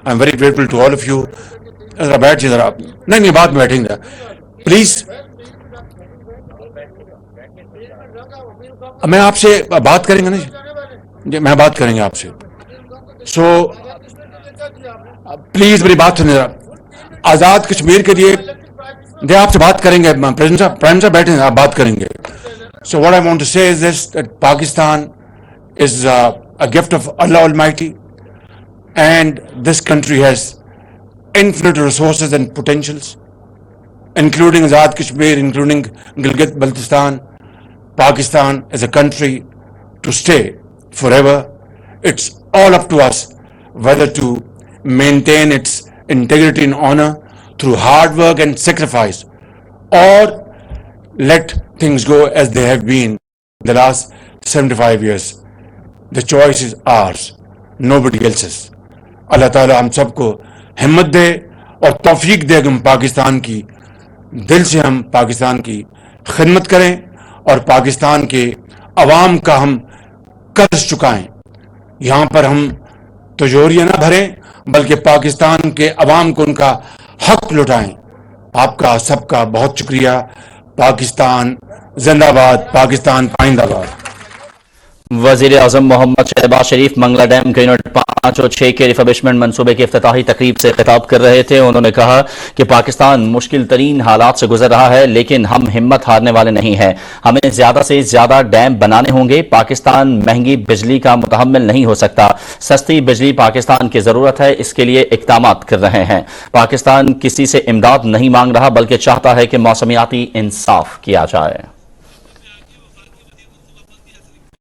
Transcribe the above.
I am very grateful to all of you. जरा बैठ जाइए, जरा नहीं बाद में बैठेंगे प्लीज। मैं आपसे बात करेंगे ना जी, मैं बात करेंगे आपसे। सो प्लीज मेरी बात सुनिए जरा। आजाद कश्मीर के लिए दे आपसे बात करेंगे, प्राइम साहब बैठे हैं, आप बात करेंगे। So what I want to say is this, that Pakistan is a gift of Allah Almighty, and this country has infinite resources and potentials, including Azad Kashmir, including Gilgit-Baltistan. Pakistan is a country to stay forever. It's all up to us whether to maintain its integrity and honor through hard work and sacrifice, or let things go as they have been the last 75 years. The choice is ours, nobody else's. अल्लाह ताला हम सबको हिम्मत दे और तौफीक दे कि हम पाकिस्तान की दिल से हम पाकिस्तान की खिदमत करें और पाकिस्तान के अवाम का हम कर्ज चुकाएं। यहाँ पर हम तिजोरियां ना भरें, बल्कि पाकिस्तान के अवाम को उनका हक लुटाएं। आपका सबका बहुत शुक्रिया। पाकिस्तान जिंदाबाद, पाकिस्तान पाइंदाबाद। वज़ीर आज़म मोहम्मद शहबाज शरीफ मंगला डैम के यूनिट 5 और 6 के रिफर्बिशमेंट मंसूबे की इफ्तिताही तकरीब से खिताब कर रहे थे। उन्होंने कहा कि पाकिस्तान मुश्किल तरीन हालात से गुजर रहा है, लेकिन हम हिम्मत हारने वाले नहीं हैं। हमें ज्यादा से ज्यादा डैम बनाने होंगे। पाकिस्तान महंगी बिजली का मुतहम्मिल नहीं हो सकता। सस्ती बिजली पाकिस्तान की जरूरत है, इसके लिए इक़दाम कर रहे हैं। पाकिस्तान किसी से इमदाद नहीं मांग रहा, बल्कि चाहता है कि मौसमियाती इंसाफ किया जाए।